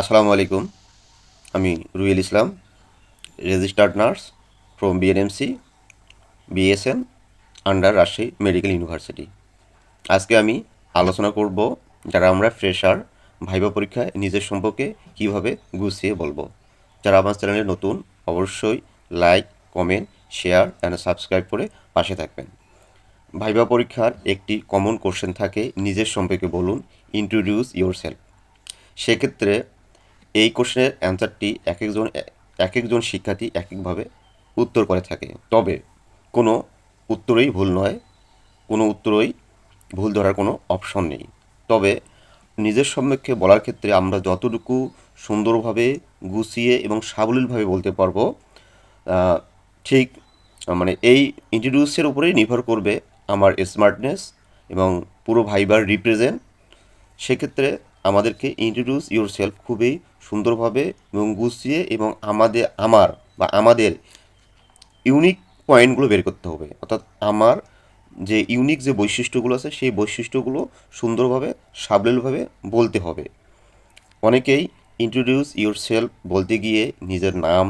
আসসালামু আলাইকুম। আমি Ruel Islam, registered nurse from BNMC BSN under Rajshahi medical university. আজকে আমি আলোচনা করব যারা আমরা ফ্রেশার ভাইবা পরীক্ষায় নিজের সম্পর্কে কিভাবে গুছিয়ে বলবো। যারা আমার চ্যানেলে নতুন অবশ্যই like, comment, share and subscribe করে পাশে থাকবেন। ভাইবা পরীক্ষার একটি কমন কোশ্চেন থাকে, নিজের সম্পর্কে বলুন, ইন্ট্রোডিউস ইয়োর সেলফ। সেক্ষেত্রে এই কোশ্চেনের অ্যান্সারটি এক একজন শিক্ষার্থী এক একভাবে উত্তর করে থাকে। তবে কোনো উত্তরই ভুল নয়, কোনো উত্তরই ভুল ধরার কোনো অপশন নেই। তবে নিজের সম্পর্কে বলার ক্ষেত্রে আমরা যতটুকু সুন্দরভাবে গুছিয়ে এবং সাবলীলভাবে বলতে পারবো, আহ, ঠিক মানে এই ইন্ট্রোডিউসের উপরেই নির্ভর করবে আমার স্মার্টনেস এবং পুরো ভাইবার রিপ্রেজেন্ট। সেক্ষেত্রে আমাদেরকে ইন্ট্রোডিউস ইউর সেলফ খুবই সুন্দরভাবে এবং গুছিয়ে এবং আমাদের ইউনিক পয়েন্টগুলো বের করতে হবে। অর্থাৎ আমার যে ইউনিক যে বৈশিষ্ট্যগুলো আছে সেই বৈশিষ্ট্যগুলো সুন্দরভাবে সাবলীলভাবে বলতে হবে। অনেকেই ইন্ট্রোডিউস ইউর সেলফ বলতে গিয়ে নিজের নাম,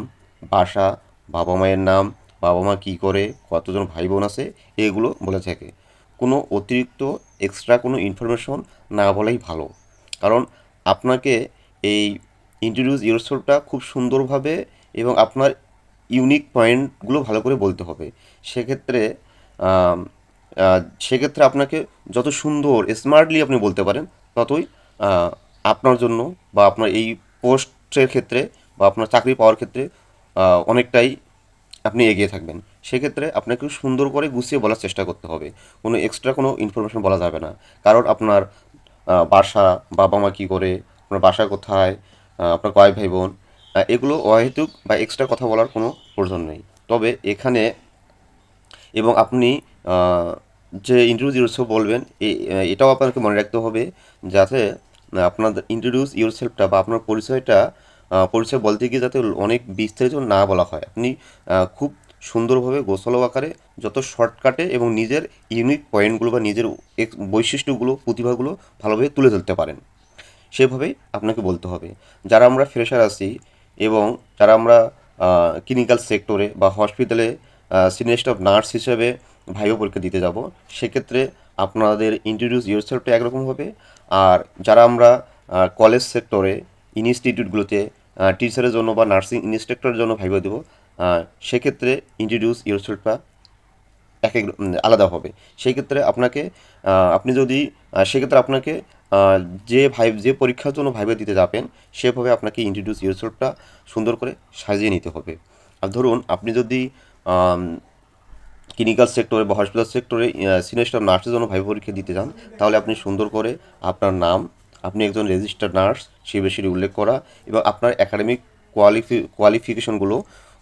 বাসা, বাবা মায়ের নাম, বাবা মা কী করে, কতজন ভাই বোন আছে, এগুলো বলে থাকে। কোনো অতিরিক্ত এক্সট্রা কোনো ইনফরমেশন না বলাই ভালো। কারণ আপনাকে এই ইন্ট্রোডিউস ইউর সেলফটা খুব সুন্দরভাবে এবং আপনার ইউনিক পয়েন্টগুলো ভালো করে বলতে হবে। সেক্ষেত্রে আম, সেক্ষেত্রে আপনাকে যত সুন্দর স্মার্টলি আপনি বলতে পারেন, ততই আহ, আপনার জন্য বা আপনার এই পোস্টের ক্ষেত্রে বা আপনার চাকরি পাওয়ার ক্ষেত্রে অনেকটাই আপনি এগিয়ে থাকবেন। সেক্ষেত্রে আপনাকে সুন্দর করে গুছিয়ে বলার চেষ্টা করতে হবে। কোনো এক্সট্রা কোনো ইনফরমেশন বলা যাবে না। কারণ আপনার বাসা, বাবা মা কী করে, আপনার বাসা কোথায়, আপনার কয় ভাই বোন, এগুলো অহেতুক বা এক্সট্রা কথা বলার কোনো প্রয়োজন নেই। তবে এখানে এবং আপনি আহ, যে ইন্ট্রোডিউস ইউরসেলফ বলবেন, এটাও আপনাকে মনে রাখতে হবে যাতে আপনার ইন্ট্রোডিউস ইউরসেলফটা বা আপনার পরিচয়টা পরিচয় বলতে গিয়ে যাতে অনেক বিস্তারিত না বলা হয়। আপনি খুব সুন্দরভাবে গোছালো আকারে যত শর্টকাটে এবং নিজের ইউনিক পয়েন্টগুলো বা নিজের বৈশিষ্ট্যগুলো প্রতিভাগুলো ভালোভাবে তুলে ধরতে পারেন, সেভাবেই আপনাকে বলতে হবে। যারা আমরা ফ্রেশার আছি এবং যারা আমরা ক্লিনিক্যাল সেক্টরে বা হসপিটালে সিনিয়র স্টাফ নার্স হিসেবে ভাইবা পরীক্ষা দিতে যাব, সেক্ষেত্রে আপনাদের ইন্ট্রোডিউস ইউরসেলফটা একরকম হবে। আর যারা আমরা কলেজ সেক্টরে, ইনস্টিটিউটগুলোতে টিচারের জন্য বা নার্সিং ইনস্ট্রাক্টরের জন্য ভাইবা দেবো, সেক্ষেত্রে ইন্ট্রোডিউস ইউরসেলফটা আলাদা হবে। সেই ক্ষেত্রে আপনাকে আপনি যদি সেক্ষেত্রে আপনাকে যে পরীক্ষার জন্য ভাইবা দিতে যাবেন, সেভাবে আপনাকে ইন্ট্রোডিউস ইউরসেলফটা সুন্দর করে সাজিয়ে নিতে হবে। আর ধরুন আপনি যদি ক্লিনিক্যাল সেক্টরে বা হসপিটাল সেক্টরে সিনিয়র স্টাফ নার্সের জন্য ভাইবা পরীক্ষা দিতে যান, তাহলে আপনি সুন্দর করে আপনার নাম, আপনি একজন রেজিস্টার্ড নার্স সে বিষয়টি উল্লেখ করা এবং আপনার একাডেমিক কোয়ালিফিকেশনগুলো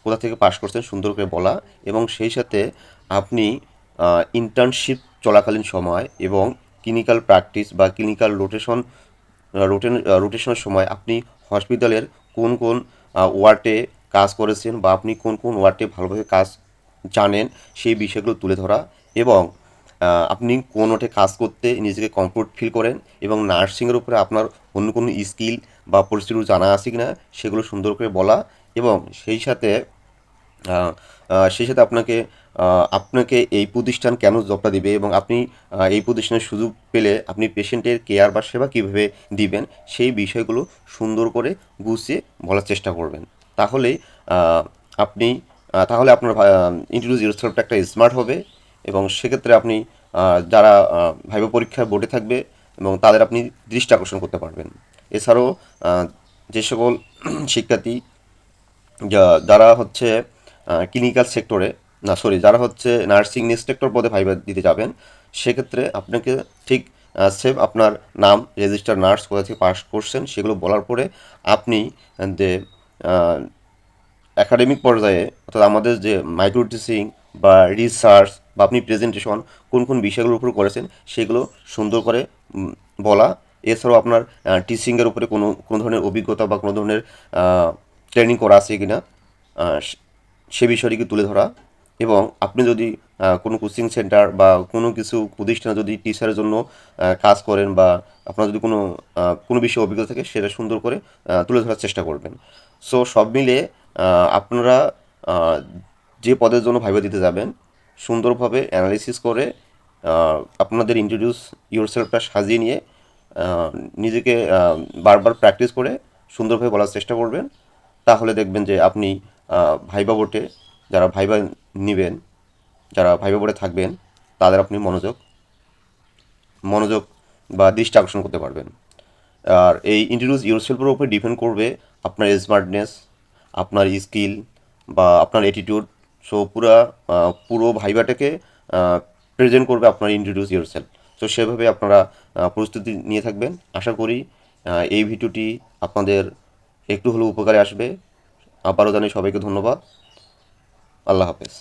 কোথা থেকে পাশ করছেন সুন্দর করে বলা, এবং সেই সাথে আপনি ইন্টার্নশিপ চলাকালীন সময় এবং ক্লিনিক্যাল প্র্যাকটিস বা ক্লিনিক্যাল রোটেশনের সময় আপনি হসপিটালের কোন কোন ওয়ার্ডে কাজ করেছেন বা আপনি কোন কোন ওয়ার্ডে ভালোভাবে কাজ জানেন, সেই বিষয়গুলো তুলে ধরা, এবং আপনি কোন ওয়ার্ডে কাজ করতে নিজেকে কমফোর্ট ফিল করেন এবং নার্সিংয়ের উপরে আপনার অন্য কোনো স্কিল বা প্রসিডিউর জানা আছে কি না সেগুলো সুন্দর করে বলা, এবং আহ, সেই সাথে আপনাকে এই প্রতিষ্ঠান কেন জবটা দিবে এবং আপনি এই প্রতিষ্ঠানের সুযোগ পেলে আপনি পেশেন্টের কেয়ার বা সেবা কীভাবে দিবেন, সেই বিষয়গুলো সুন্দর করে গুছিয়ে বলার চেষ্টা করবেন। তাহলেই আহ, আপনি তাহলে আপনার ইন্ট্রোডিউস ইউরসেলফটা একটা স্মার্ট হবে, এবং সেক্ষেত্রে আপনি যারা ভাইবা পরীক্ষায় বোর্ডে থাকবে এবং তাদের আপনি দৃষ্টি আকর্ষণ করতে পারবেন। এছাড়াও আহ, যে সকল শিক্ষার্থী যারা হচ্ছে ক্লিনিক্যাল সেক্টরে, না সরি, যারা হচ্ছে নার্সিং ইন্সট্রাক্টর পদে ভাইবা দিতে যাবেন, সেক্ষেত্রে আপনাকে ঠিক সেম আপনার নাম, রেজিস্টার নার্স কোথা থেকে পাস করছেন সেগুলো বলার পরে আপনি যে একাডেমিক পর্যায়ে, অর্থাৎ আমাদের যে মাইক্রো টিচিং বা রিসার্চ বা আপনি প্রেজেন্টেশন কোন কোন বিষয়গুলোর উপর করেছেন সেগুলো সুন্দর করে বলা। এছাড়াও আপনার টিচিংয়ের উপরে কোনো কোনো ধরনের অভিজ্ঞতা বা কোনো ধরনের ট্রেনিং করা আছে কিনা সে বিষয়টিকে তুলে ধরা, এবং আপনি যদি কোনো কোচিং সেন্টার বা কোনো কিছু প্রতিষ্ঠানে যদি টিচারের জন্য কাজ করেন বা আপনার যদি কোনো বিষয়ে অভিজ্ঞতা থাকে সেটা সুন্দর করে তুলে ধরার চেষ্টা করবেন। সো সব মিলিয়ে আপনারা আহ, যে পদের জন্য ভাইবা দিতে যাবেন সুন্দরভাবে অ্যানালিসিস করে আপনাদের ইন্ট্রোডিউস ইয়োরসেলফটা সাজিয়ে নিয়ে আহ, নিজেকে বারবার প্র্যাকটিস করে সুন্দরভাবে বলার চেষ্টা করবেন। তাহলে দেখবেন যে আপনি ভাইবা বোর্ডে যারা ভাইবা নেবেন, যারা ভাইবা বোর্ডে থাকবেন তাদের আপনি মনোযোগ বা দৃষ্টি আকর্ষণ করতে পারবেন। আর এই ইন্ট্রোডিউস ইউরসেলফের উপরে ডিপেন্ড করবে আপনার স্মার্টনেস, আপনার স্কিল বা আপনার অ্যাটিটিউড। সো পুরো ভাইবাটাকে প্রেজেন্ট করবে আপনার ইন্ট্রোডিউস ইউরসেলফ। সো সেভাবে আপনারা প্রস্তুতি নিয়ে থাকবেন। আশা করি এই ভিডিওটি আপনাদের একটু হলেও উপকারে আসবে। আবারও জানাই সবাইকে ধন্যবাদ। আল্লাহ হাফেজ।